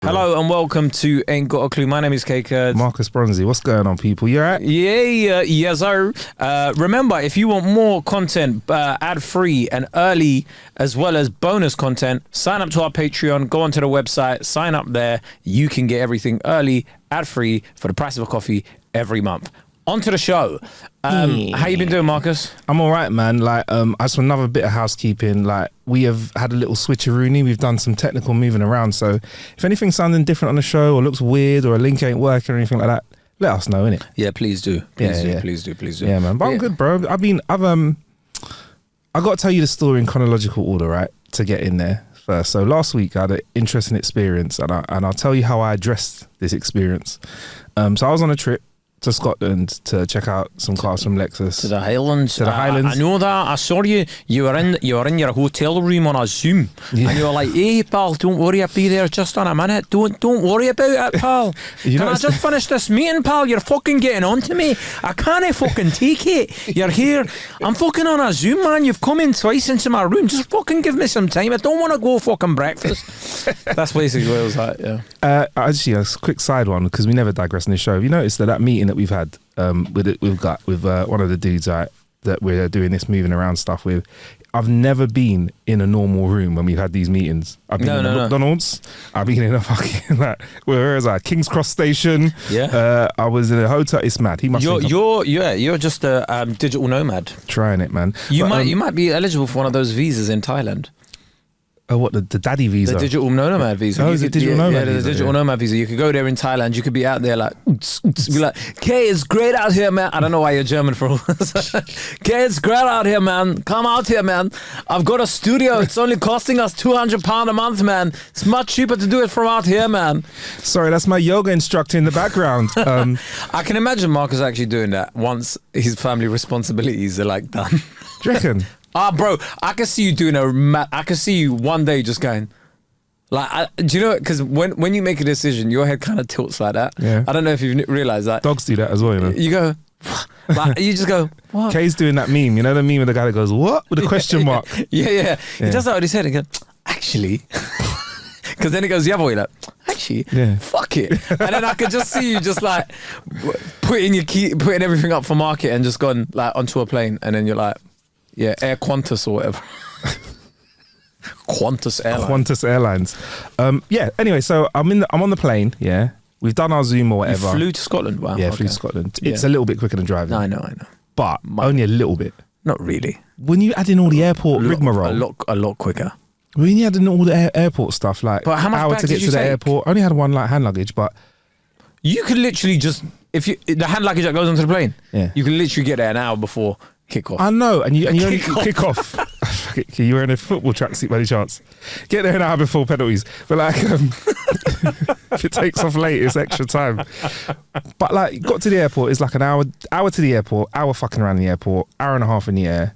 Hello and welcome to Ain't Got a Clue. My name is Kae Kurd. Marcus Bronzy. What's going on, people? You alright? Yeah, yes, sir. Remember, if you want more content, ad-free and early, as well as bonus content, sign up to our Patreon, go onto the website, sign up there. You can get everything early, ad-free, for the price of a coffee every month. On to the show. How you been doing, Marcus? I'm all right, man. As for another bit of housekeeping, we have had a little switcheroony. We've done some technical moving around. So if anything's sounding different on the show or looks weird or a link ain't working or anything like that, let us know, innit? Yeah, please do. Please do. Yeah, man. But I'm good, bro. I got to tell you the story in chronological order, right? To get in there first. So last week I had an interesting experience, and I'll tell you how I addressed this experience. So I was on a trip to Scotland to check out some cars from Lexus. To the Highlands. I know that. I saw you. You were in your hotel room on a Zoom, and you were like, "Hey, pal, don't worry, I'll be there just in a minute. Don't worry about it, pal. Can I just finish this meeting, pal? You're fucking getting on to me. I can't fucking take it. You're here. I'm fucking on a Zoom, man. You've come in twice into my room. Just fucking give me some time. I don't want to go fucking breakfast." That's basically what it was like. Yeah. Actually, a quick side one, because we never digress in this show. Have you noticed that meeting that we've had with one of the dudes that we're doing this moving around stuff with? I've never been in a normal room when we've had these meetings. I've been in a McDonald's. I've been in a fucking where is I? King's Cross Station. Yeah. I was in a hotel. It's mad. He must. You're just a digital nomad. Trying it, man. You might be eligible for one of those visas in Thailand. Oh, what, the daddy visa? The digital nomad visa. Oh, is it digital nomad visa? Yeah, the digital nomad visa. You could go there in Thailand. You could be out there be like, "Kay, it's great out here, man." I don't know why you're German for all this. "Kay, it's great out here, man. Come out here, man. I've got a studio. It's only costing us £200 a month, man. It's much cheaper to do it from out here, man." Sorry, that's my yoga instructor in the background. I can imagine Marcus actually doing that once his family responsibilities are done. Do you reckon? Bro, I can see you doing I can see you one day just going, do you know? Because when you make a decision, your head kind of tilts like that. Yeah. I don't know if you've realised that. Dogs do that as well, you know. You go, you just go, what? Kay's doing that meme, you know the meme where the guy that goes, "What?" with a question mark. Yeah. He does that with his head and goes, "Actually," because then it goes the other way, "Actually, fuck it." And then I could just see you just putting everything up for market and just gone onto a plane, and then you're like, yeah, Air Qantas or whatever. Qantas Airlines. Anyway, so I'm on the plane. Yeah, we've done our Zoom or whatever. You flew to Scotland. Wow. Yeah, flew to Scotland. It's a little bit quicker than driving. I know. But only a little bit. Not really. When you add in all the airport rigmarole, a lot quicker. When you add in all the airport stuff, but how much hour to get to the airport. I only had one hand luggage, but you could literally just the hand luggage that goes onto the plane. Yeah, you can literally get there an hour before kick off. I know, and you only kick off. You were in a football tracksuit by any chance? Get there an hour before penalties. But if it takes off late, it's extra time. But got to the airport, it's an hour to the airport, hour fucking around the airport, hour and a half in the air,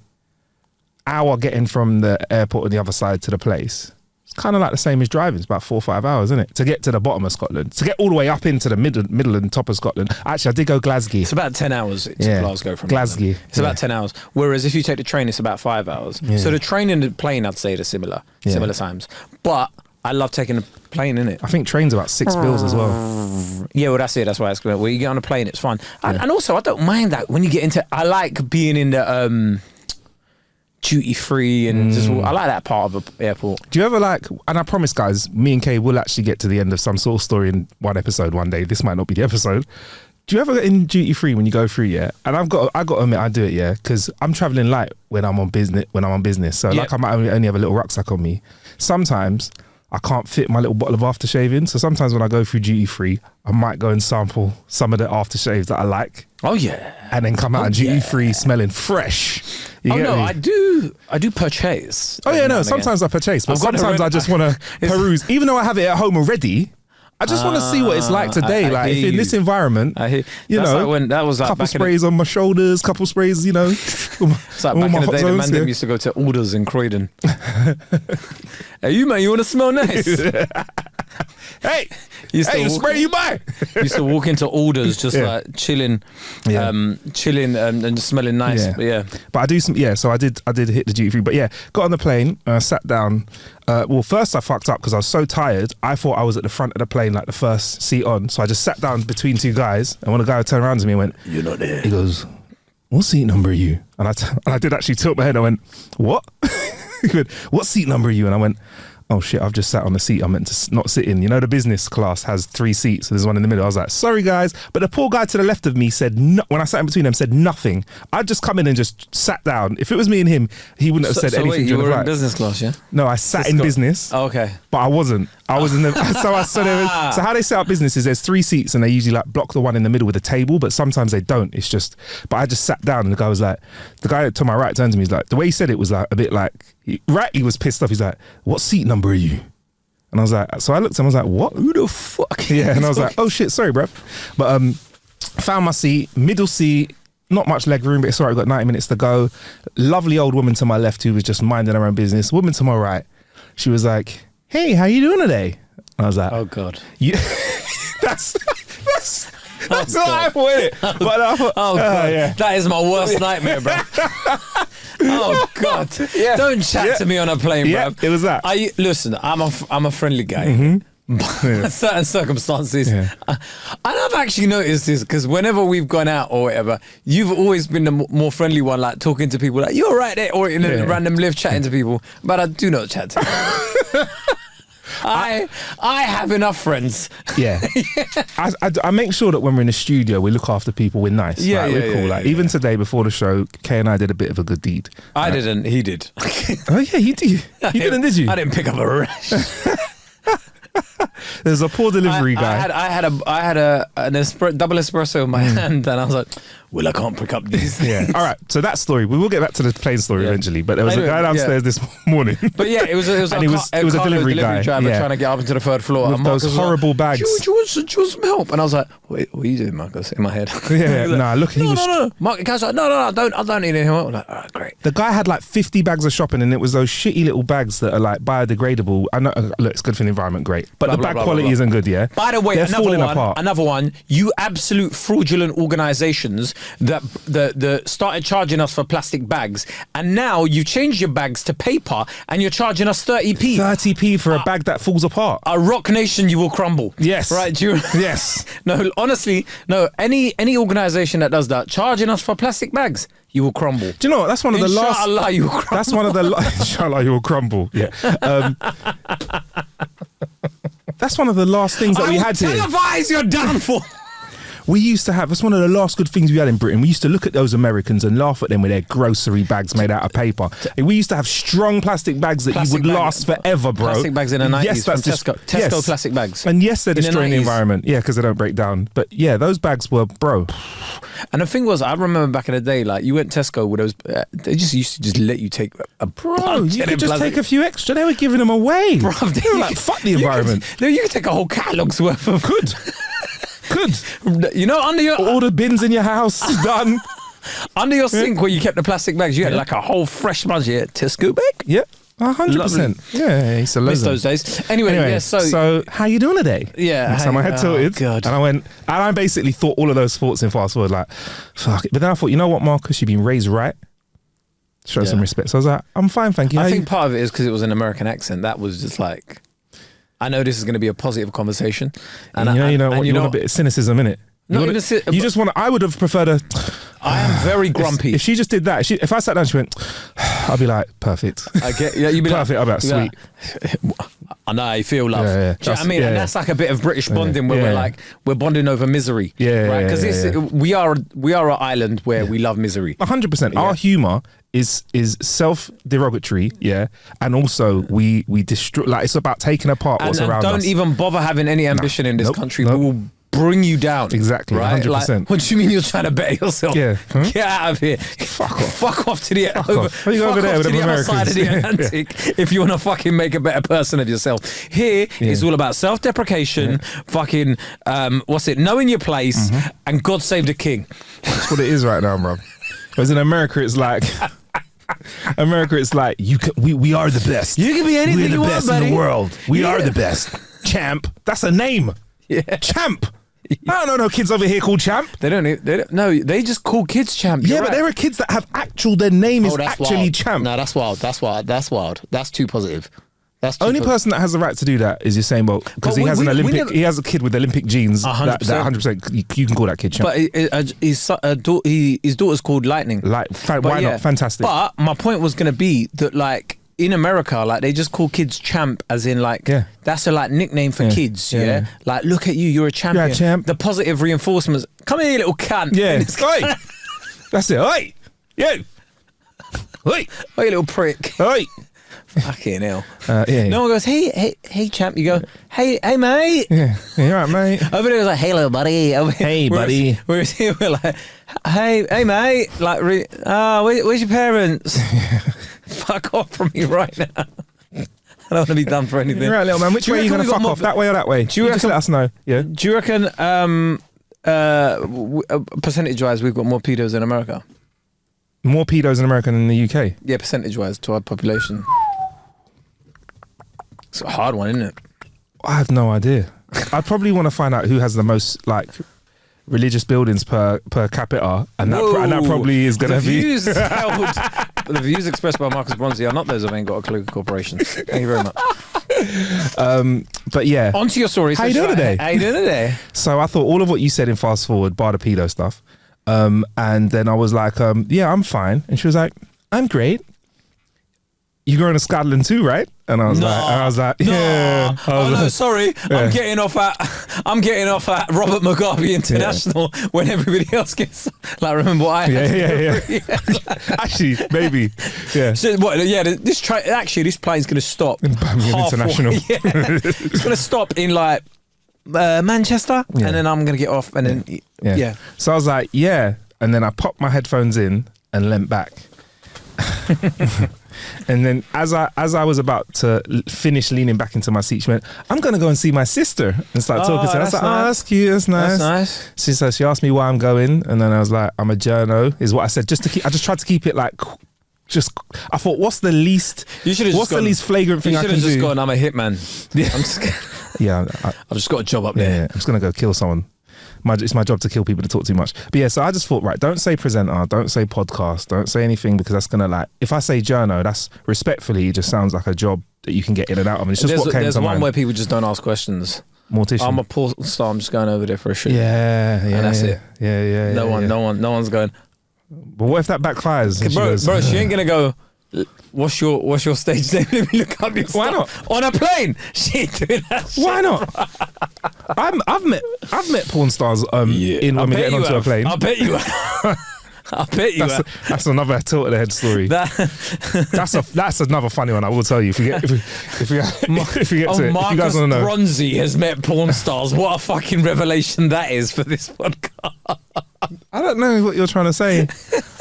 hour getting from the airport on the other side to the place. It's kind of the same as driving. It's about 4 or 5 hours, isn't it? To get to the bottom of Scotland. To get all the way up into the middle and top of Scotland. Actually, I did go Glasgow. It's about 10 hours to Glasgow from Glasgow. London. It's about 10 hours. Whereas if you take the train, it's about 5 hours. Yeah. So the train and the plane, I'd say, are similar times. But I love taking the plane, innit? I think train's about £6 as well. Yeah, well, that's it. That's why it's good. When you get on a plane, it's fun. And also, I don't mind that when you get into... I like being in the... duty free and just I like that part of the airport. Do you ever and I promise guys, me and Kay will actually get to the end of some sort of story in one episode one day. This might not be the episode. Do you ever get in duty free when you go through? Yeah, and I got to admit I do it. Yeah, because I'm traveling light when I'm on business. So I might only have a little rucksack on me. Sometimes I can't fit my little bottle of aftershave in. So sometimes when I go through duty free, I might go and sample some of the aftershaves that I like. Oh yeah, and then come out duty free smelling fresh. I do purchase. Oh yeah, no. Sometimes I purchase, but sometimes I just want to peruse. Even though I have it at home already, I just want to see what it's like today. If in this environment, that was couple sprays on my shoulders, couple sprays, It's like back in the day, the man them used to go to Alders in Croydon. Hey, you man, you want to smell nice? Hey, Used to the walk- spray you buy. Used to walk into orders just Yeah. like chilling, Yeah. chilling and just smelling nice. Yeah. But yeah. But I do some, so I did hit the duty free. But yeah, got on the plane, sat down. Well, first I fucked up because I was so tired. I thought I was at the front of the plane, like the first seat on. So I just sat down between two guys. And when the guy turned around to me and went, "You're not there." He goes, "What seat number are you?" And I did actually tilt my head. I went, "What?" He went, "What seat number are you?" And I went, "Oh shit, I've just sat on the seat I'm meant to not sit in." You know, the business class has 3 seats, so there's one in the middle. I was like, "Sorry guys," but the poor guy to the left of me said no. When I sat in between them, said nothing. I'd just come in and just sat down. If it was me and him, he wouldn't have said anything. Wait, you during the were in flight. business class, yeah? No, I sat in business. Oh, okay. But I wasn't. I was in the. So how they set up business is there's 3 seats and they usually like block the one in the middle with a table, but sometimes they don't. It's just. But I just sat down and the guy was like, the guy to my right turned to me. He's like, the way he said it was like a bit like, he was pissed off. He's like, "What seat number are you?" And I was like, so I looked at him. I was like, "What? Who the fuck?" Yeah, and I was like, "Oh shit, sorry, bruv." But found my seat, middle seat. Not much leg room, but it's all right. We've got 90 minutes to go. Lovely old woman to my left who was just minding her own business. Woman to my right, she was like, "Hey, how you doing today?" I was like, Oh God. "Yeah." that's what I thought, innit? But I thought, Oh God. yeah. That is my worst nightmare, bro. Oh God. Yeah. Don't chat to me on a plane, Yeah, bro. it was that. Listen, I'm a friendly guy. Yeah. But certain circumstances, Yeah. and I've actually noticed this because whenever we've gone out or whatever, you've always been the more friendly one, like talking to people, like "You're right there," or in a random lift chatting to people. But I do not chat to them. I have enough friends. Yeah. I make sure that when we're in the studio, we look after people. We're nice. Yeah, like, yeah, we're cool. yeah, like yeah, even today before the show, Kay and I did a bit of a good deed. I didn't. He did. Oh yeah, you did. You didn't, did you? I didn't pick up a rash. There's a poor delivery guy. I had an double espresso in my hand, and I was like, "Well, I can't pick up these things." Yeah. All right. So that story, we will get back to the plane story eventually. But there was Anyway, a guy downstairs this morning. But yeah, it was And it was a delivery guy, driver yeah. trying to get up into the 3rd floor. With And Marcus those was like, horrible bags. Do you want some help? And I was like, "Wait, what are you doing, Marcus?" In my head. Yeah. Nah. Look, he was. No. Marcus was like, "No, I don't need any help." I'm like, "All right, great." The guy had like 50 bags of shopping, and it was those shitty little bags that are like biodegradable. I know, look, it's good for the environment, great, but Blah, the blah, bag blah, quality blah, blah. isn't good. Yeah. By the way, They're falling apart. another one. You absolute fraudulent organisations that started charging us for plastic bags, and now you've changed your bags to paper, and you're charging us 30p. 30p for a bag that falls apart. A rock nation, you will crumble. Yes. Right. Do you, Yes. No, honestly, no. Any organisation that does that, charging us for plastic bags, you will crumble. Do you know what? That's one of the last. Inshallah, you will crumble. That's one of the. Inshallah, you will crumble. Yeah. That's one of the last things that we had here. Televise your downfall. We used to have, that's one of the last good things we had in Britain. We used to look at those Americans and laugh at them with their grocery bags made out of paper. We used to have strong plastic bags that Plastic you would bag- last forever, bro. Plastic bags in the 90s Yes, from that's Tesco. Tesco plastic bags. And yes, they're In the destroying the 90s. environment. Yeah, because they don't break down. But yeah, those bags were, bro. And the thing was, I remember back in the day, like you went Tesco with those, they just used to just let you take a Bro, bunch you of could just plastic. take a few extra. They were giving them away. Bro, They were like, fuck the environment. You could take a whole catalogue's worth of. Good. You know, under your All the bins in your house, done. under your sink where you kept the plastic bags, you had like a whole fresh bunch of Tesco bag. Yep. 100%. Yeah, he's a Miss legend. those days. Anyway, yeah. So how you doing today? Yeah, So my head tilted, God. and I basically thought all of those thoughts in fast forward, like, fuck it. But then I thought, you know what, Marcus, you've been raised right. Show some respect. So I was like, I'm fine, thank you. I think part of it is because it was an American accent. That was just like, I know this is going to be a positive conversation, and you want a bit of cynicism in it. You just want. I would have preferred a. I am very grumpy. If she just did that, if I sat down, she went, I'll be like, perfect. I get, yeah, you'd be Perfect. I'll be like, sweet. I know how you feel, love. Yeah, yeah. Do you know what I mean? Yeah, And yeah. that's like a bit of British bonding where Yeah. we're like, we're bonding over misery. Yeah, right? Because yeah. we are an island where we love misery. 100%. Our humour is self-derogatory, yeah, and also we destroy. Like it's about taking apart what's And around don't us. even bother having any ambition in this Nope, country. nope. We will bring you down. Exactly, right? 100%. Like, what do you mean you're trying to better yourself? Yeah. Huh? Get out of here. Fuck off. Fuck off to the off. Why you go over there with to them the other side of the Americans? Atlantic if you want to fucking make a better person of yourself. Here, it's all about self-deprecation, fucking, knowing your place, and God save the king. That's what it is right now, bro. Whereas in America, it's like. We are the best. You can be anything We're the you want, best buddy. in the world. We are the best. Champ. That's a name. Yeah. Champ. I don't know no kids over here called Champ. They don't. No, they just call kids Champ. Yeah, You're but right. there are kids that have their name is that's actually wild. Champ. No, that's wild. That's wild. That's too positive. That's too Only person that has the right to do that is Usain Bolt because But he has we an Olympic. never- He has a kid with Olympic genes. 100%. That 100%. You can call that kid Champ. But his daughter's called Lightning. Why not? Fantastic. But my point was going to be that, like, in America, like, they just call kids Champ, as in, like, Yeah. that's a, like, nickname for kids, yeah. Like, look at you, you're a champion. You're a champ. The positive reinforcements. Come here, you little cunt. Yeah. And it's Oi. That's it. Oi. You. Oi. oh, you little prick. Oi. Fucking hell. Yeah. No one goes, hey, champ. You go, hey, mate. Yeah. You all right, mate? Over there, it was like, hey, little buddy. Over here, Hey, buddy. Whereas here, we're like, hey, mate. Like, where's your parents? Fuck off from me right now. I don't want to be done for anything. You're right, little man. Which Do you way are you reckon going to we got fuck more- off? That way or that way? Do you just reckon- let us know. Yeah. Do you reckon, percentage-wise, we've got more pedos in America? More pedos in America than in the UK. Yeah, percentage-wise to our population. It's a hard one, isn't it? I have no idea. I'd probably want to find out who has the most like religious buildings per capita, and that probably is going to be. The views expressed by Marcus Bronzy are not those of Ain't Got a Clue Corporation. Thank you very much. But yeah. On to your story. How you doing today? How you doing today? So I thought all of what you said in Fast Forward, bar the pedo stuff, and then I was like, yeah, I'm fine, and she was like, I'm great. You going to Scottland too, right? And I was like, yeah. Sorry. Yeah. I'm getting off at Robert Mugabe International when everybody else gets. Like, remember what I had? Yeah. Actually, maybe. Yeah. So what? Yeah. This plane's going to stop In Birmingham International. Yeah. It's going to stop in like Manchester, Yeah. and then I'm going to get off, and then yeah. So I was like, yeah, and then I popped my headphones in and leant back. And then as I was about to finish leaning back into my seat, she went, I'm going to go and see my sister, and started talking to her. I was like, nice. oh, that's cute, that's nice. That's nice. She asked me why I'm going, and then I was like, I'm a journo, is what I said. I just tried to keep it like, I thought, what's the least flagrant thing I can do? You should have just gone, I'm a hitman. Yeah. I'm just, Yeah, I've just got a job up there. yeah, I'm just going to go kill someone. It's my job to kill people that talk too much. But yeah, so I just thought, right, don't say presenter, don't say podcast, don't say anything, because that's going to like, if I say journo, that's respectfully, it just sounds like a job that you can get in and out of. And it's just what came There's to one mind. where people just don't ask questions. Mortician. I'm a porn star, I'm just going over there for a shoot. Yeah, And that's it. Yeah. No one's going, But what if that backfires? And she goes, bro, she ain't going to go, what's your stage name? Let me look up your Why stuff. On a plane. She ain't doing that shit. why not? I've met porn stars when we're getting onto a plane. I bet you have. I bet you have. That's another tilt of the head story. That's another funny one. I will tell you if we get to it. If you guys Marcus want to know, Bronzy has met porn stars. What a fucking revelation that is for this podcast. I don't know what you're trying to say.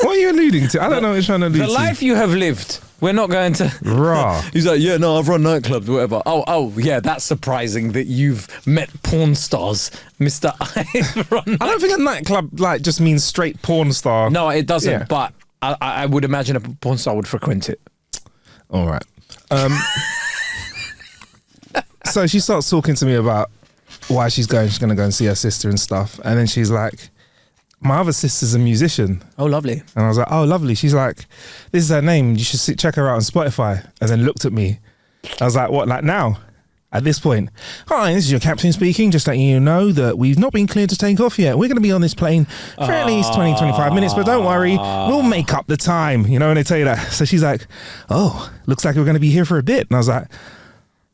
What are you alluding to? I don't know what you're trying to allude The to. life you have lived. We're not going to. Raw. He's like, yeah, no, I've run nightclubs, whatever. Oh, yeah, that's surprising that you've met porn stars, Mr. I've run. I don't think a nightclub like just means straight porn star. No, it doesn't. Yeah. But I would imagine a porn star would frequent it. All right. So she starts talking to me about why she's going to go and see her sister and stuff, and then she's like, my other sister's a musician. Oh, lovely. And I was like, oh, lovely. She's like, this is her name. You should check her out on Spotify. And then looked at me. I was like, what, like now? At this point, hi, this is your captain speaking. Just letting you know that we've not been cleared to take off yet. We're going to be on this plane for at least 20, 25 minutes, but don't worry, we'll make up the time. You know, when they tell you that. So she's like, oh, looks like we're going to be here for a bit. And I was like,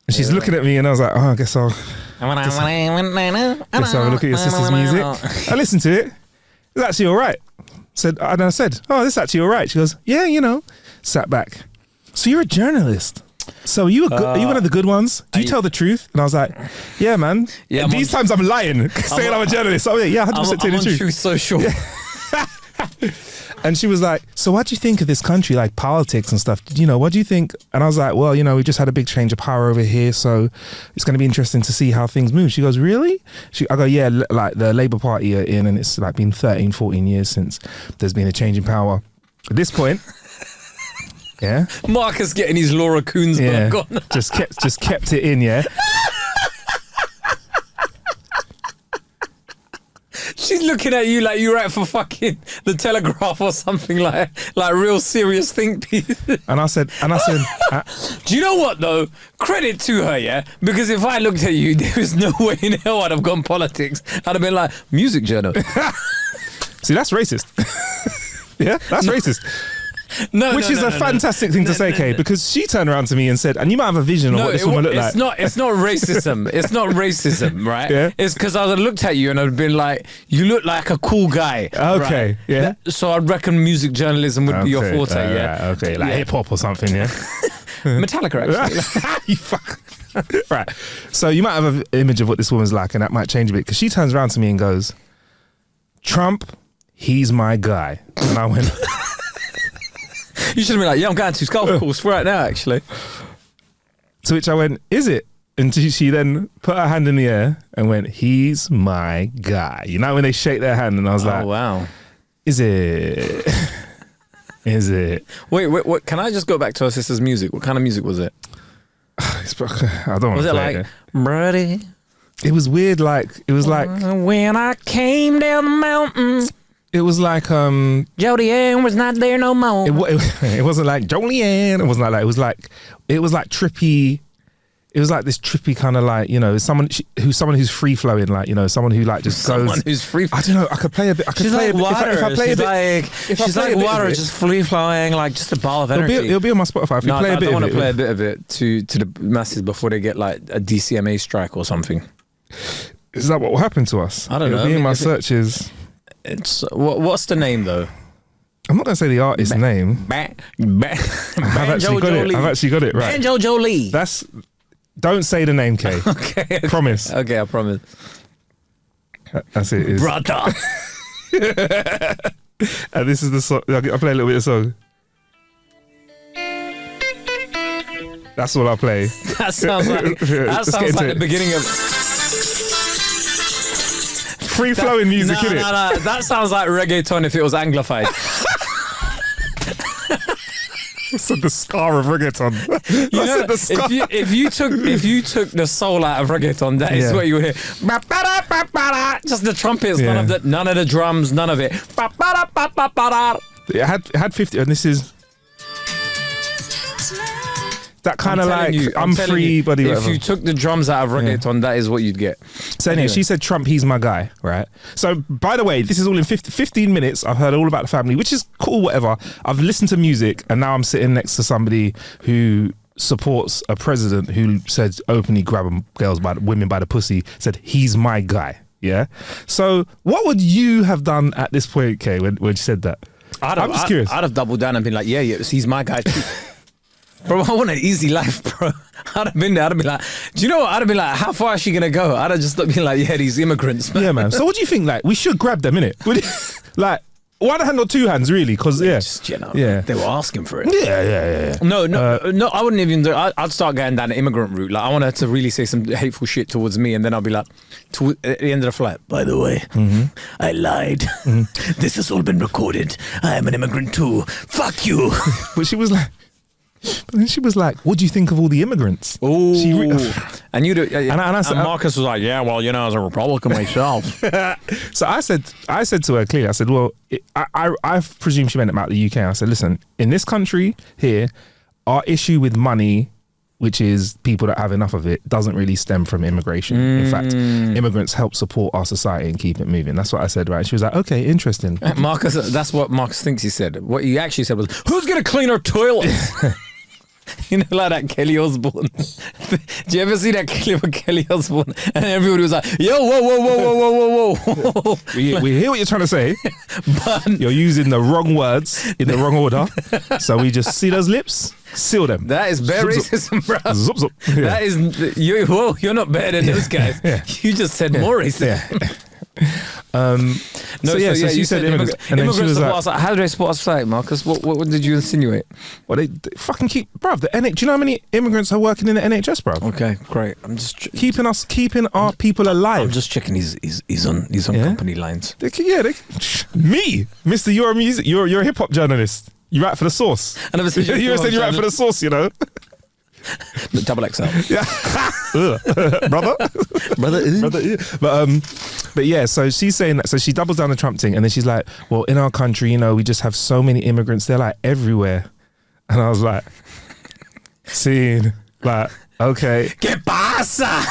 and she's looking at me and I was like, oh, I guess I'll look at your sister's music. I listened to it. It's actually all right. And I said, oh, this is actually all right. She goes, yeah, you know. Sat back. So you're a journalist. So are you one of the good ones? Do you tell the truth? And I was like, yeah, man. Yeah, These times I'm lying, saying I'm a journalist. So yeah, 100% telling the truth. Truth Social. And she was like, so what do you think of this country, like politics and stuff? You know, what do you think? And I was like, well, you know, we just had a big change of power over here, so it's going to be interesting to see how things move. She goes, really? I go, yeah, like the Labour Party are in, and it's like been 13, 14 years since there's been a change in power. At this point, yeah. Marcus getting his Laura Koonsberg on. just kept it in, yeah. She's looking at you like you write for fucking The Telegraph or something like real serious think piece. And I said, Do you know what though? Credit to her, yeah? Because if I looked at you, there is no way in hell I'd have gone politics. I'd have been like, music journal. see, that's racist. Yeah, that's racist. Which is a fantastic thing to say, Kae, because she turned around to me and said, and you might have a vision of what this woman looked like. It's not racism. It's not racism, right? Yeah. It's because I would have looked at you and I'd been like, you look like a cool guy. Okay, right? yeah. So I'd reckon music journalism would be your forte, yeah? Right, okay, like hip hop or something, yeah? Metallica, actually. You fuck. Right. So you might have an image of what this woman's like, and that might change a bit, because she turns around to me and goes, Trump, he's my guy. And I went... You should have been like, yeah, I'm going to golf course right now, actually. To which I went, is it? And she then put her hand in the air and went, he's my guy. You know when they shake their hand, and I was like, wow. Is it? Is it? Wait, what? Can I just go back to her sister's music? What kind of music was it? I don't want Was to it play like, it. Brody? It was weird, like, it was like... When I came down the mountain... It was like Jodie Ann was not there no more. It wasn't like Jolene. It wasn't like that. It was like trippy. It was like this trippy kind of like, you know, someone who's free flowing, like, you know, someone who like just goes. Someone who's free. I don't know. I could play a bit. I could She's play like a bit. water. If I play she's a bit, like, she's like water, just free flowing, like just a ball of energy. It'll be on my Spotify. If you play a bit I don't of want it, to play a bit of it to the masses before they get like a DCMA strike or something. Is that what will happen to us? I don't know. Me and my searches. It's what's the name though? I'm not gonna say the artist's name. I've actually got it right. Banjo Jolie. Don't say the name, Kae. Okay. Promise. Okay, I promise. That's it. Brother. And this is the song. I'll play a little bit of song. That's all I'll play. That sounds like the beginning of free flowing music, innit? No. That sounds like reggaeton if it was anglified. So the scar of reggaeton. You know, if you took the soul out of reggaeton, that is what you hear. Just the trumpets, none of the drums, none of it. It had 50, and this is that kind of like I'm free, buddy. If whatever. you took the drums out of reggaeton, that is what you'd get. So anyway, she said, Trump, he's my guy, right? So, by the way, this is all in 15 minutes. I've heard all about the family, which is cool, whatever. I've listened to music, and now I'm sitting next to somebody who supports a president who said openly grab women by the pussy, said, he's my guy, yeah? So, what would you have done at this point, Kae, when she said that? I'm just curious. I'd have doubled down and been like, yeah, he's my guy too. Bro, I want an easy life, bro. I'd have been there. I'd have been like, do you know what? I'd have been like, how far is she going to go? I'd have just been like, yeah, these immigrants, man. Yeah, man. So what do you think? Like, we should grab them, innit? Like, one hand or two hands, really? Because, just, you know, they were asking for it. Yeah. No, I wouldn't even do it. I'd start going down the immigrant route. Like, I want her to really say some hateful shit towards me, and then I'll be like, at the end of the flight, by the way, I lied. This has all been recorded. I am an immigrant too. Fuck you. But she was like, but then she was like, what do you think of all the immigrants? Oh, and Marcus was like, yeah, well, you know, as a Republican myself. So I said to her clearly, I said, well, I presume she meant about the UK. I said, listen, in this country here, our issue with money, which is people that have enough of it, doesn't really stem from immigration. In fact, immigrants help support our society and keep it moving. That's what I said, right? She was like, okay, interesting. Marcus, that's what Marcus thinks he said. What he actually said was, who's going to clean our toilets? You know, like that Kelly Osbourne. Do you ever see that clip of Kelly Osbourne? And everybody was like, yo, whoa. We hear what you're trying to say, but you're using the wrong words in the wrong order. So we just see those lips, seal them. That is bare racism, bro. Zup. Yeah. That is, you're not better than those guys. Yeah. You just said more racism. Yeah. So she said immigrants. And then she was like, how do they support us society, Marcus? What did you insinuate? Well, they fucking keep, bruv, the NHS. Do you know how many immigrants are working in the NHS, bruv? Okay, great. I'm just keeping our people alive. I'm just checking he's on company lines. Me, Mr. You're a music, you're a hip hop journalist. You write for the Source. I never said you said you write for the Source, you know. Double XL. Yeah. brother. But But yeah, so she's saying that. So she doubles down the Trump thing, and then she's like, well, in our country, we just have so many immigrants. They're like everywhere. And I was like, seeing, like, okay. ¿Qué pasa?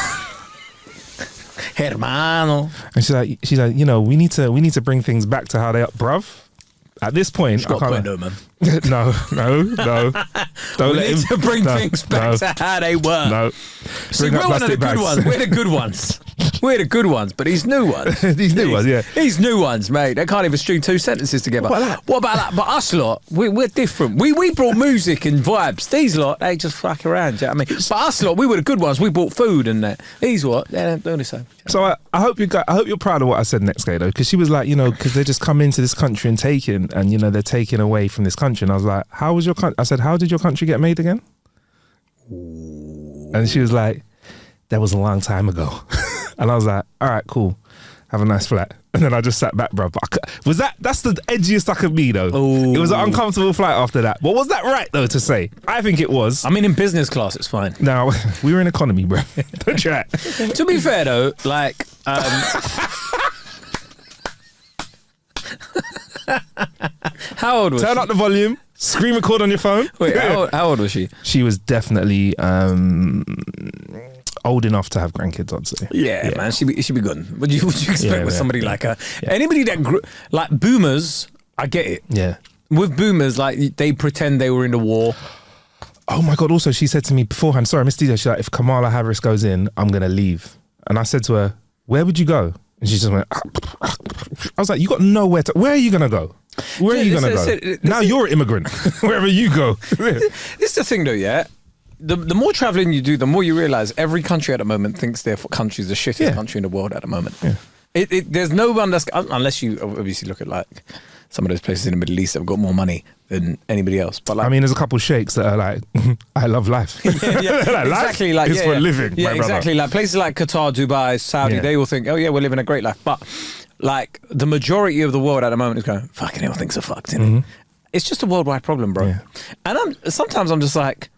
Hermano. And she's like, we need to bring things back to how they are, bruv. At this point, I can't. Man. No. Don't We let need him to bring things back to how they were. No. See, Bring we're up one of the plastic good bags. ones. We're the good ones. We're the good ones, but these new ones. These new ones, yeah. These new ones, mate. They can't even string two sentences together. What about that? But us lot, we're different. We brought music and vibes. These lot, they just fuck around. Do you know what I mean? But us lot, we were the good ones. We brought food and that. These what? They don't do the same. So I hope you're proud of what I said next, Gato, because she was like, because they just come into this country and taking, and they're taking away from this country. And I was like, how was your country? I said, how did your country get made again? Ooh. And she was like, that was a long time ago. And I was like, all right, cool. Have a nice flight. And then I just sat back, bro. That's the edgiest I could be, though. Ooh. It was an uncomfortable flight after that. But was that right, though, to say? I think it was. I mean, in business class, it's fine. No, we were in economy, bro. Don't try it. To be fair, though, like... how old was Turn she? up the volume. Screen record on your phone. Wait, how old was she? She was definitely old enough to have grandkids, I'd say. Yeah, man, she'd be good. What do you expect with somebody like her? Yeah. Anybody that like boomers, I get it. Yeah. With boomers, like they pretend they were in the war. Oh my God! Also, she said to me beforehand, "Sorry, Miss DJ, she's like, if Kamala Harris goes in, I'm gonna leave." And I said to her, "Where would you go?" And she just went. I was like, "You got nowhere to. Where are you gonna go? Where are you gonna go? Now you're an immigrant. Wherever you go." This is the thing, though. Yeah. The more traveling you do, the more you realize every country at the moment thinks their country's the shittest country in the world at the moment. Yeah. There's no one that's, unless you obviously look at like some of those places in the Middle East that have got more money than anybody else. But like, I mean, there's a couple of sheikhs that are like, I love life. Exactly. Like, it's for a living. Yeah, my brother. exactly. Like places like Qatar, Dubai, Saudi, they all think, oh yeah, we're living a great life. But like the majority of the world at the moment is going, fucking hell, things are fucked, innit? It's just a worldwide problem, bro. Yeah. And sometimes I'm just like,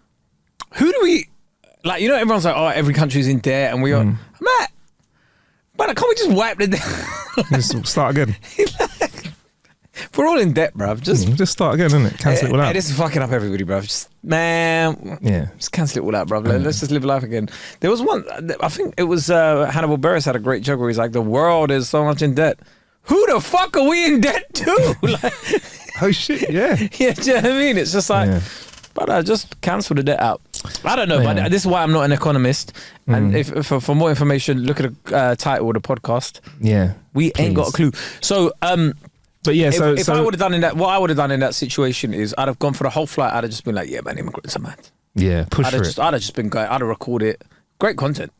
who do we, like, everyone's like, oh, every country's in debt and we are, Matt, but can't we just wipe the debt? Just start again. We're all in debt, bruv. Just start again, innit? Cancel it all out. This is fucking up everybody, bruv. Just cancel it all out, bruv. Let's just live life again. There was one, I think it was Hannibal Buress had a great joke where he's like, the world is so much in debt. Who the fuck are we in debt to? Like, oh shit, yeah. Yeah, do you know what I mean? It's just like, but just cancel the debt out. I don't know, but this is why I'm not an economist. And if for more information, look at the title of the podcast. Yeah, we ain't got a clue. So, but yeah, if I would have done what I would have done in that situation is I'd have gone for the whole flight. I'd have just been like, yeah, man, immigrants are mad. Yeah, I'd have just been going. I'd have recorded great content.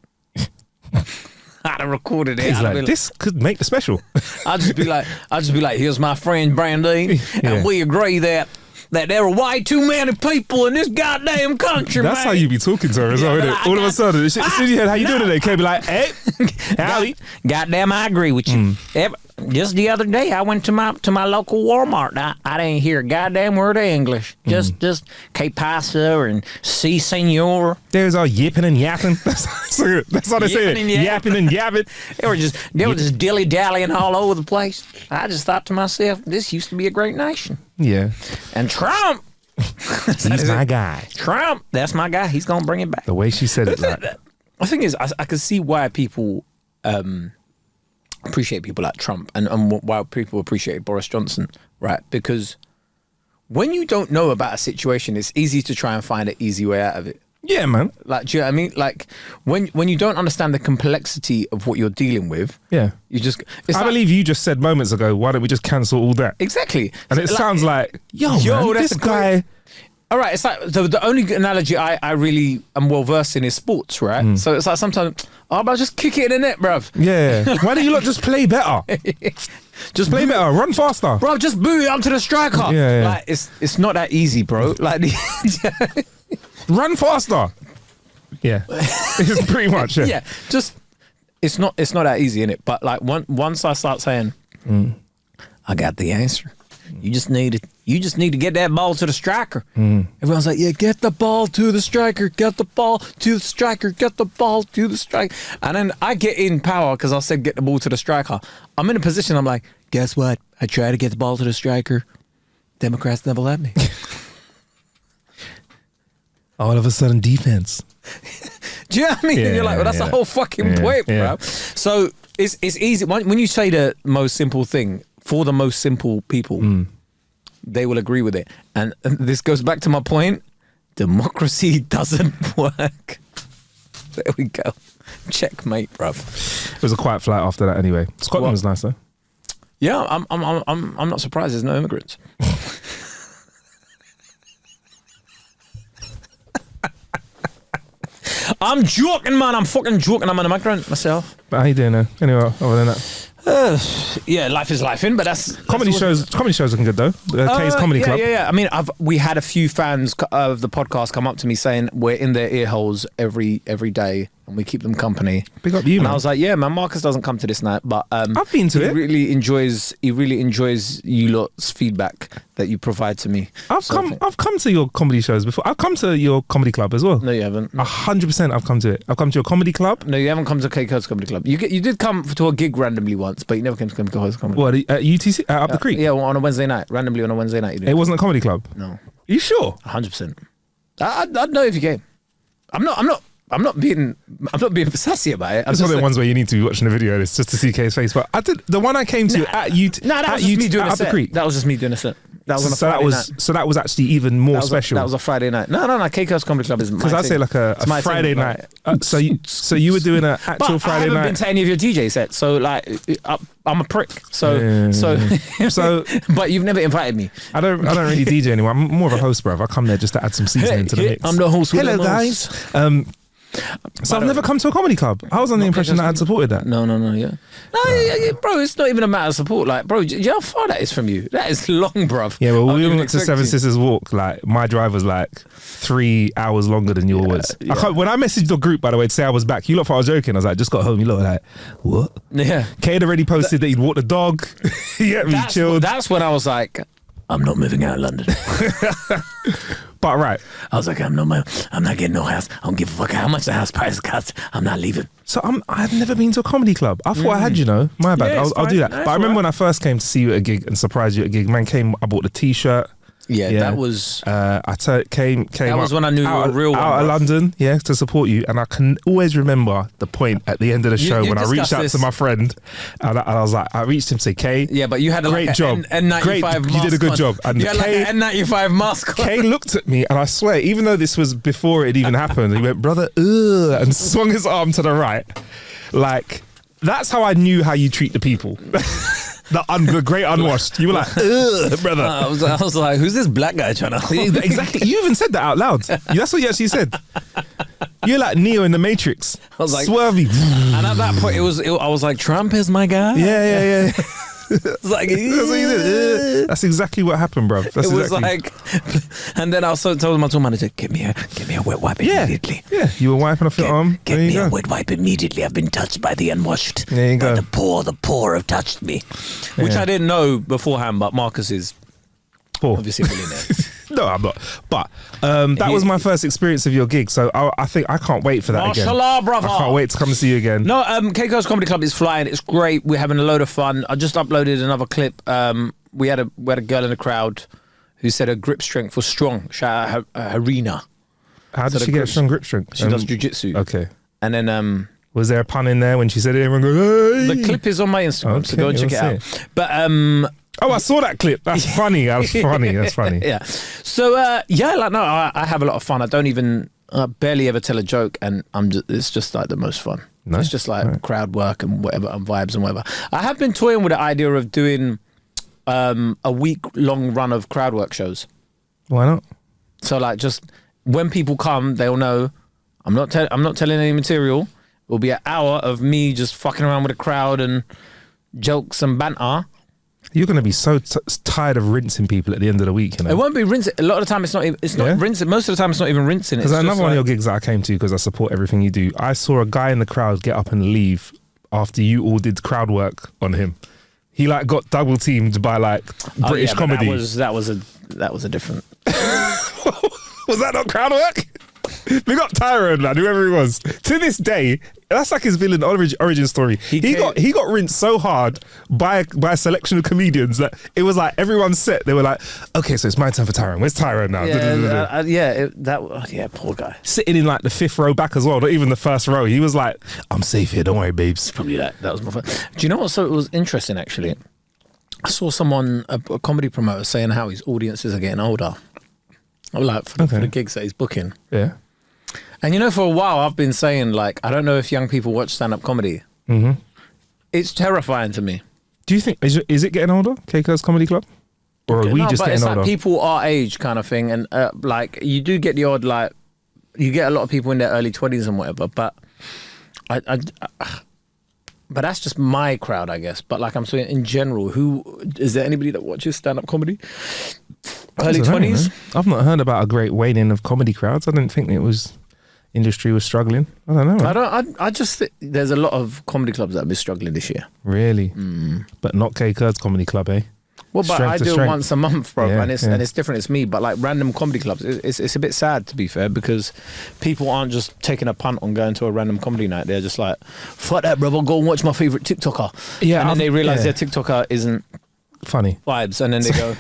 I'd have recorded it. He's like, this could make the special. I'd just be like, here's my friend Brandy, and we agree that there are way too many people in this goddamn country. That's how you be talking to her as well, isn't it? All of a sudden, as soon as you heard how you doing today, Kay be like, hey, howdy. Goddamn, I agree with you. Just the other day, I went to my local Walmart. I didn't hear a goddamn word of English. Just que pasa and si senor. There's all yipping and yapping. That's how they say it. Yapping and yapping. They were just dilly dallying all over the place. I just thought to myself, this used to be a great nation. Yeah. And Trump. He's my guy. Trump. That's my guy. He's gonna bring it back. The way she said it. The thing is, I can see why people appreciate people like Trump and why people appreciate Boris Johnson, right? Because when you don't know about a situation, it's easy to try and find an easy way out of it. Yeah, man. Like, do you know what I mean? Like, when you don't understand the complexity of what you're dealing with, you just... I believe you just said moments ago, why don't we just cancel all that? Exactly. And it sounds like, yo man, that's this guy... All right, it's like the only analogy I really am well versed in is sports, right? So it's like sometimes, but just kick it in the net, bruv. Yeah. Why don't you lot just play better? Just play better, run faster. Bro, just boot it up to the striker. Yeah. Like, it's not that easy, bro. Like, run faster. Yeah. It's pretty much it. Yeah. Just, it's not that easy, innit? But like once I start saying, I got the answer. You just need You just need to get that ball to the striker. Everyone's like, yeah, get the ball to the striker, get the ball to the striker, get the ball to the striker. And then I get in power because I said get the ball to the striker. I'm in a position, I'm like, guess what? I try to get the ball to the striker. Democrats never let me. All of a sudden, defense. Do you know what I mean? And you're like, well, that's the whole fucking point, bro. So it's easy. When you say the most simple thing, for the most simple people, they will agree with it. And this goes back to my point. Democracy doesn't work. There we go. Checkmate, bruv. It was a quiet flight after that anyway. Scotland was nice though. Yeah, I'm not surprised there's no immigrants. I'm joking, man. I'm fucking joking. I'm an immigrant myself. But how you doing now? Anyway, other than that. Yeah, life is life in, but that's Comedy shows looking good though. Kae's Comedy Club. Yeah. I mean, we had a few fans of the podcast come up to me saying we're in their ear holes every day and we keep them company. Big up you, and man. I was like, yeah, man, Marcus doesn't come to this night, but I've been to it. He really enjoys you lot's feedback that you provide to me. I've come to your comedy shows before. I've come to your comedy club as well. No, you haven't. 100% I've come to it. I've come to your comedy club. No, you haven't come to Kae Kurd's Comedy Club. You did come to a gig randomly once, but you never came to Kae Kurd's Comedy Club. What, at UTC? Up the creek? Yeah, on a Wednesday night. Randomly on a Wednesday night. You did. It wasn't a comedy club? No. You sure? 100%. I'd know if you came. I'm not being sassy about it. It's one of the ones where you need to be watching the video just to see Kae's face. But I did the one I came to at UT. No, that was just me doing a set. That was just me doing a set. That was on a Friday night. So that was actually even more special. That was a Friday night. No. Kae Kurd's Comedy Club is my because I say like a Friday night. So you were doing an actual Friday night. I haven't been to any of your DJ sets, so like I'm a prick. So, but you've never invited me. I don't really DJ anymore. I'm more of a host, bruv. I come there just to add some seasoning to the mix. I'm the host. Hello, guys. So I've never come to a comedy club. I was on the impression that I'd supported that. No, yeah. No, bro, it's not even a matter of support. Like, bro, do you know how far that is from you? That is long, bruv. Yeah, well, we went to Seven Sisters Walk. Like, my drive was like 3 hours longer than yours was. Yeah. When I messaged the group, by the way, to say I was back, you lot thought I was joking. I was like, just got home. You lot were like, what? Yeah. Kae had already posted that he'd walk the dog. He had me chilled. That's when I was like, I'm not moving out of London. But right, I was like, I'm not getting no house. I don't give a fuck how much the house price costs. I'm not leaving. So I've never been to a comedy club. I thought I had, my bad. Yeah, I'll do that. But I remember when I first came to see you at a gig and surprised you at a gig, man came, I bought the t-shirt. Yeah, that was. Came. That was when I knew you were a real one. Out of London, to support you, and I can always remember the point at the end of the show when I reached out to my friend, and I was like, I reached him to say, Kae, yeah, but you had a great job, N95 mask. You did a good job. And you had like an N95 mask. Kae looked at me, and I swear, even though this was before it even happened, he went, brother, and swung his arm to the right, like that's how I knew how you treat the people. The great unwashed. You were like, ugh, brother. I was like, who's this black guy trying to... Exactly. You even said that out loud. That's what you actually said. You're like Neo in the Matrix. I was like... Swervy. And at that point, I was like, Trump is my guy? Yeah. It's like... That's exactly what happened, bro. It was like... And then I also told my tour manager, get me a wet wipe immediately. Yeah, you were wiping off your arm. Get me a wet wipe immediately. I've been touched by the unwashed. There you go. The poor have touched me. Which I didn't know beforehand, but Marcus is poor. Obviously a millionaire. No, I'm not. But that was my first experience of your gig, so I think I can't wait for that again. Mashallah, brother. I can't wait to come and see you again. No, Kae Kurd's Comedy Club is flying. It's great. We're having a load of fun. I just uploaded another clip. We had a girl in the crowd who said her grip strength was strong. Shout out Harina. How did she get strong grip strength? She does jiu-jitsu. Okay. And then... was there a pun in there when she said it? Everyone goes, hey! The clip is on my Instagram, so go and check it out. But... oh, I saw that clip. That's funny. That's funny. Yeah. So, I have a lot of fun. I don't even... barely ever tell a joke, and it's just like the most fun. Nice. It's just like crowd work and whatever, and vibes and whatever. I have been toying with the idea of doing a week-long run of crowd work shows. Why not? So like, just when people come, they'll know I'm not telling any material. It will be an hour of me just fucking around with the crowd and jokes and banter. You're going to be so tired of rinsing people at the end of the week, you know? It won't be rinsing. A lot of the time, it's not rinsing. Most of the time, it's not even rinsing. Because another one of your gigs that I came to, because I support everything you do, I saw a guy in the crowd get up and leave after you all did crowd work on him. He like got double teamed by like British comedy. That was that was a different. Was that not crowd work? Big up Tyrone, man, whoever he was. To this day, that's like his villain origin story. He got rinsed so hard by a selection of comedians that it was like everyone's set. They were like, okay, so it's my turn for Tyrone. Where's Tyrone now? Poor guy. Sitting in like the 5th row back as well, not even the 1st row. He was like, I'm safe here, don't worry, babes. Probably that was more fun. Do you know what? So it was interesting actually. I saw someone, a comedy promoter, saying how his audiences are getting older. Like for the gigs that he's booking. Yeah. And you know, for a while I've been saying, like, I don't know if young people watch stand-up comedy. Mm-hmm. It's terrifying to me. Do you think, is it getting older, Kae Kurd's Comedy Club? Or are we just getting older? Like people our age kind of thing. And like, you do get the odd, like, you get a lot of people in their early 20s and whatever. But but that's just my crowd, I guess. But like I'm saying, in general, is there anybody that watches stand-up comedy? Early 20s? I've not heard about a great waning of comedy crowds. I didn't think industry was struggling. I don't know. I just think there's a lot of comedy clubs that have been struggling this year. Really? But not Kae Kurd's Comedy Club, eh? Well, but I do it once a month, bro, Yeah, and it's different. It's me, but like random comedy clubs, it's a bit sad, to be fair, because people aren't just taking a punt on going to a random comedy night. They're just like, fuck that, bro, I'll go and watch my favourite TikToker. Yeah, and then they realise their TikToker isn't funny vibes, and then they go,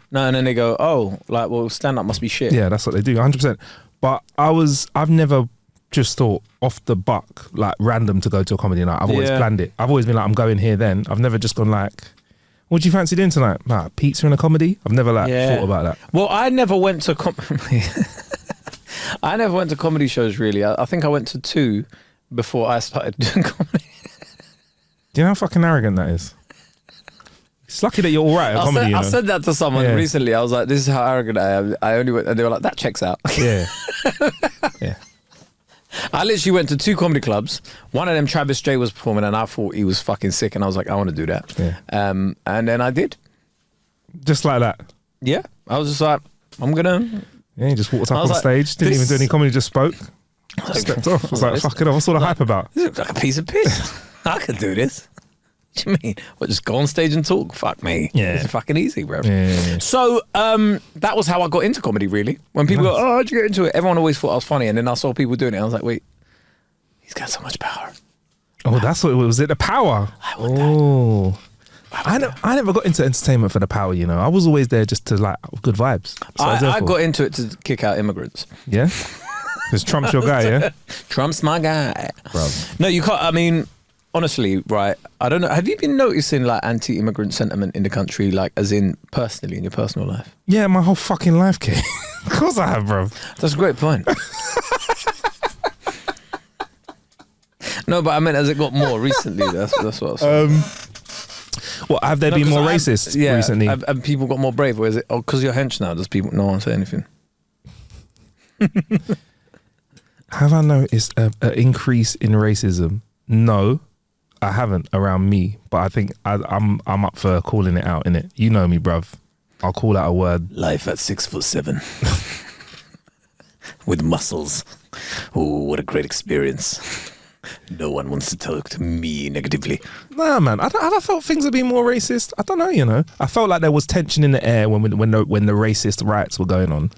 no, and then they go, oh, like, well, stand up must be shit. Yeah, that's what they do, 100%. But I've never just thought off the buck, like random to go to a comedy night. I've always planned it. I've always been like, I'm going here then. I've never just gone like, what do you fancy doing tonight? Like, pizza and a comedy? I've never thought about that. Well, I never went to comedy shows really. I think I went to 2 before I started doing comedy. Do you know how fucking arrogant that is? It's lucky that you're all right at comedy. I said that to someone recently. I was like, this is how arrogant I am. I only went, and they were like, that checks out. Yeah. Yeah. I literally went to 2 comedy clubs. One of them, Travis J was performing, and I thought he was fucking sick, and I was like, I want to do that. Yeah. And then I did. Just like that? Yeah. I was just like, I'm gonna... Yeah, he just walked up on stage, didn't even do any comedy, just spoke. Stepped off. I was like, fuck it off. What's all the hype about? This looks like a piece of piss. I could do this. What do you mean? What, just go on stage and talk? Fuck me. Yeah. It's fucking easy, bro. Yeah. So, that was how I got into comedy, really. When people go, oh, how'd you get into it? Everyone always thought I was funny, and then I saw people doing it, and I was like, wait, he's got so much power. Oh, that's what it was. It the power? I never got into entertainment for the power, you know. I was always there just to like good vibes. I got into it to kick out immigrants. Yeah? Because Trump's your guy, yeah? Trump's my guy. Bro. No, you can't. I mean, honestly, right, I don't know. Have you been noticing like anti-immigrant sentiment in the country, like as in personally in your personal life? Yeah, my whole fucking life, Kate. Of course I have, bro. That's a great point. No, but I meant as it got more recently. That's what I was saying. What, have there been more racist recently? Have people got more brave, or is it because you're hench now? Does no one say anything? Have I noticed an increase in racism? No, I haven't around me, but I think I'm up for calling it out, innit? You know me, bruv. I'll call out a word. Life at 6'7" with muscles. Oh, what a great experience. No one wants to talk to me negatively. Nah, man. I felt things have been more racist. I don't know, you know. I felt like there was tension in the air when the racist riots were going on.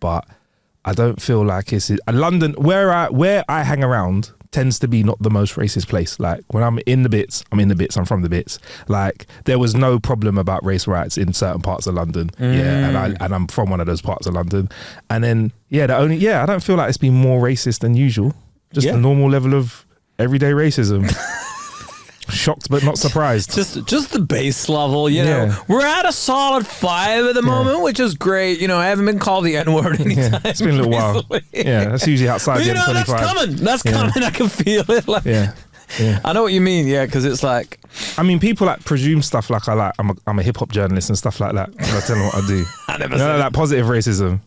But I don't feel like it's London, where I hang around, tends to be not the most racist place. Like when I'm in the bits, I'm from the bits. Like there was no problem about race riots in certain parts of London. Yeah, and I'm from one of those parts of London. And then I don't feel like it's been more racist than usual. Just a normal level of everyday racism. Shocked but not surprised. Just the base level, you know. We're at a solid 5 at the moment, which is great. You know, I haven't been called the N-word anytime. It's been a little while. Yeah, that's usually outside the M25. That's coming. That's coming. I can feel it. Like, I know what you mean. Yeah, because it's like, I mean, people like presume stuff like I'm a hip hop journalist and stuff like that. I tell them what I do. I never said like positive racism.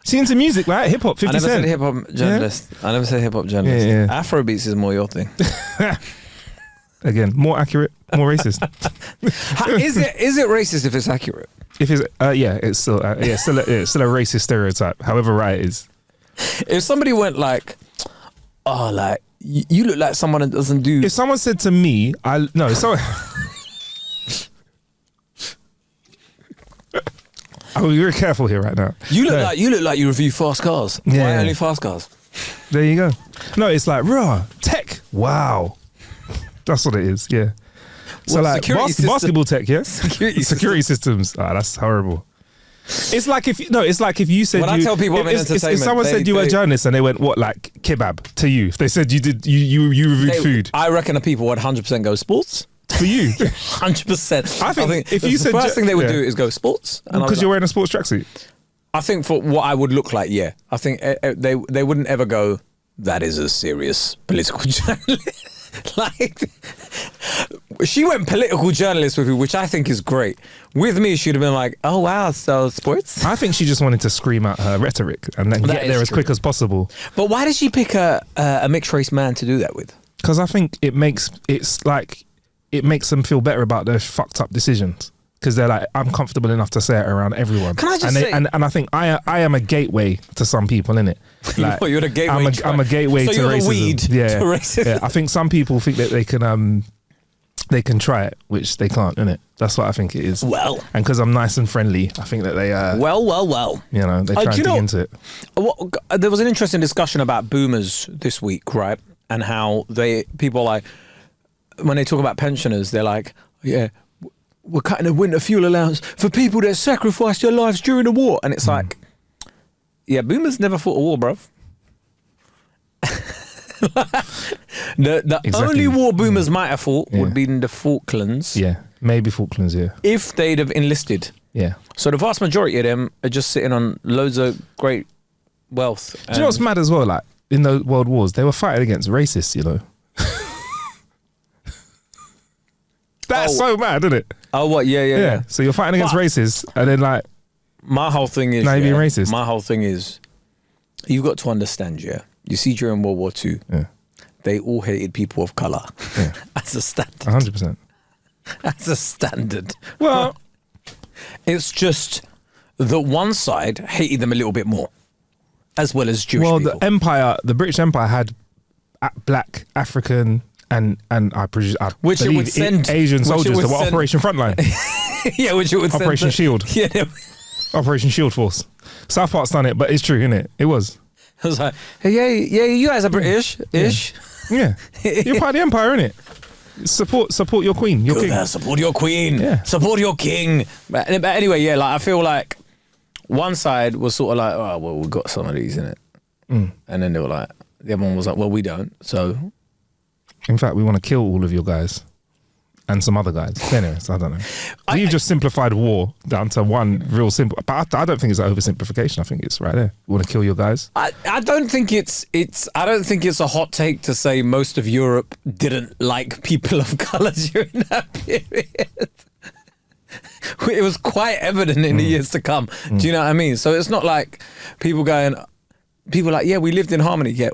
See into music, right? Hip hop, 50 Cent. I never said hip hop journalist. I never said hip hop journalist. Afrobeats is more your thing. Again, more accurate, more racist. Is it racist if it's accurate? If it's it's still a racist stereotype. However right it is. If somebody went like, oh, like you look like someone that doesn't do. If someone said to me, I'm very careful here right now. You look like you review fast cars. Yeah. Why only fast cars? There you go. No, it's like raw tech. Wow, that's what it is. Yeah. So Well, like security system- basketball tech, yes. Security systems. Ah, that's horrible. It's like if you said When I tell people I'm in if entertainment, someone said you were a journalist and they went what like kebab to you. If they said you did you reviewed food I reckon the people would 100% go sports. for you. 100%. I think if you the said first thing they would do is go sports. And I was because like, you're wearing a sports tracksuit. I think for what I would look like, yeah. I think they wouldn't ever go, that is a serious political journalist. Like, she went political journalist with you, which I think is great. With me, she'd have been like, oh, wow, so sports? I think she just wanted to scream out her rhetoric and then That get is there as true. quick as possible. But why did she pick a mixed race man to do that with? Because I think it makes them feel better about their fucked up decisions. Because they're like, I'm comfortable enough to say it around everyone. Can I just and say- and I think I am a gateway to some people, innit? Like, You're the gateway. I'm a gateway so to you're racism. the weed to racism. Yeah. I think some people think that they can try it, which they can't, innit? That's what I think it is. Well. And because I'm nice and friendly, I think that they Well. you know, they try and dig into it. There was an interesting discussion about boomers this week, right? And how people like, when they talk about pensioners, they're like, yeah, we're cutting the winter fuel allowance for people that sacrificed their lives during the war. And it's like, yeah, boomers never fought a war, bruv. the Exactly. only war boomers might have fought would be in the Falklands. Yeah, maybe Falklands, yeah. If they'd have enlisted. Yeah. So the vast majority of them are just sitting on loads of great wealth. Do you know what's mad as well? Like, in the world wars, they were fighting against racists, you know? That's so mad, isn't it? Oh, what? Yeah. So you're fighting against But- racists, and then like, My whole thing is... Now you're being racist. My whole thing is, you've got to understand, yeah? You see during World War II, yeah, they all hated people of colour. Yeah. As a standard. 100%. As a standard. Well, It's just that one side hated them a little bit more, as well as Jewish people. the British Empire had black, African, and I Which it believe would send- Asian which it soldiers would that were send- Operation Frontline, Yeah, which it would send Operation to- Shield. Yeah, Operation Shield Force. South Park's done it, but it's true, innit? It was. I was like, hey, yeah, you guys are British-ish. Yeah, you're part of the empire, innit? Support your queen, your Good, king. support your queen. Yeah. Support your king. But anyway, yeah, like I feel like one side was sort of like, oh, well, we've got some of these in it. And then they were like, the other one was like, well, we don't. So In fact, we want to kill all of your guys and some other guys. Anyways, I don't know. You've just simplified war down to one real simple. But I don't think it's an oversimplification. I think it's right there. We want to kill your guys. I don't think it's a hot take to say most of Europe didn't like people of colour during that period. It was quite evident in the years to come. Do you know what I mean? So it's not like people like, yeah, we lived in harmony. Yeah,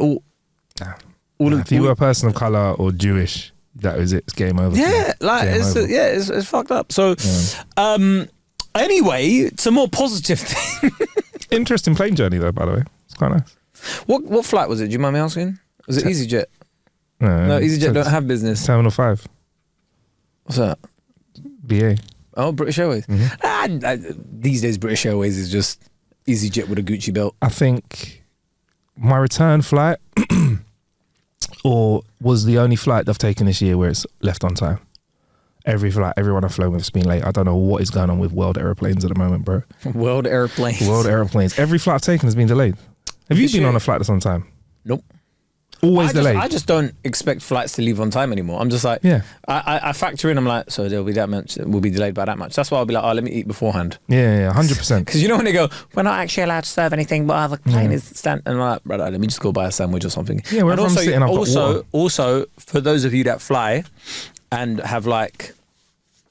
If you were a person of colour or Jewish, that was it. It's game over. yeah, like Game over. it's fucked up. So, anyway, some more positive thing. Interesting plane journey though, by the way. It's quite nice. What flight was it? Do you mind me asking? Was it EasyJet? No, No, EasyJet don't have business. Terminal 5. What's that? BA. Oh, British Airways. These days, British Airways is just EasyJet with a Gucci belt. I think my return flight was the only flight they've taken this year where it's left on time. Every flight, everyone I've flown with has been late. I don't know what is going on with world airplanes at the moment, bro. World airplanes. World airplanes. Every flight I've taken has been delayed. Have you This been year? on a flight that's on time? Nope. Always delayed. I just don't expect flights to leave on time anymore. I'm just like, Yeah. I factor in, I'm like, so there'll be that much, we'll be delayed by that much. That's why I'll be like, oh, let me eat beforehand. Yeah, 100%. Because you know when they go, we're not actually allowed to serve anything, but the plane is stand. And I'm like, brother, let me just go buy a sandwich or something. Yeah, wherever and I'm sitting, I've got water. also, for those of you that fly and have like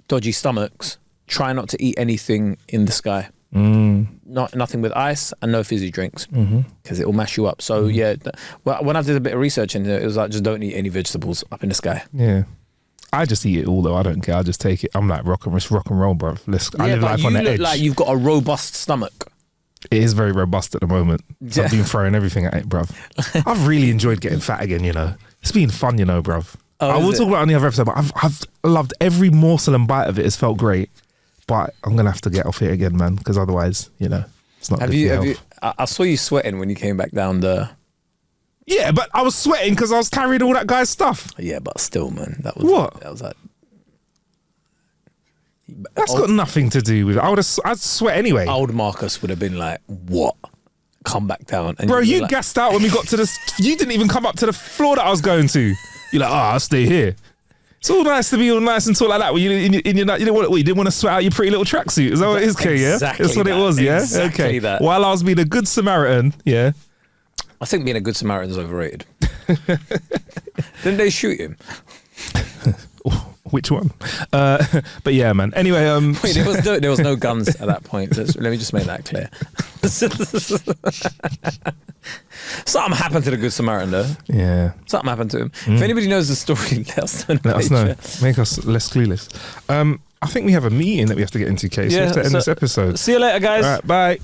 dodgy stomachs, try not to eat anything in the sky. Nothing with ice and no fizzy drinks because it will mash you up. So yeah, well, when I did a bit of research into it, it was like just don't eat any vegetables up in the sky. Yeah. I just eat it all though. I don't care. I just take it. I'm like rock and roll, bro. I live life on the look edge. like you've got a robust stomach. It is very robust at the moment. So I've been throwing everything at it, bruv. I've really enjoyed getting fat again, you know. It's been fun, you know, bruv. I will talk about it on the other episode, but I've loved every morsel and bite of it. It's felt great. But I'm gonna have to get off it again, man, because otherwise, you know, it's not. Have good for you? your Have health. you? I saw you sweating when you came back down the. Yeah, but I was sweating because I was carrying all that guy's stuff. Yeah, but still, man, that was What? That was like. That's got nothing to do with it. I'd sweat anyway. Old Marcus would have been like, "What? Come back down." And Bro, you'd be you like, gassed out when we got to the. You didn't even come up to the floor that I was going to. You're like, I'll stay here. It's all nice to be all nice and talk like that. When you didn't want to sweat out your pretty little tracksuit. Is that what it is, Kay? Yeah, Exactly that's what it that. was. Yeah, Exactly okay. that. While I was being a good Samaritan, yeah. I think being a good Samaritan is overrated. Didn't they shoot him? Which one? But yeah, man. Anyway, Wait, there was no guns at that point. Let me just make that clear. Something happened to the Good Samaritan, though. yeah. Something happened to him. If anybody knows the story, let us know. Let us know. Make us less clueless. I think we have a meeting that we have to get into, Kay. So we have to end this episode. See you later, guys. All right, bye.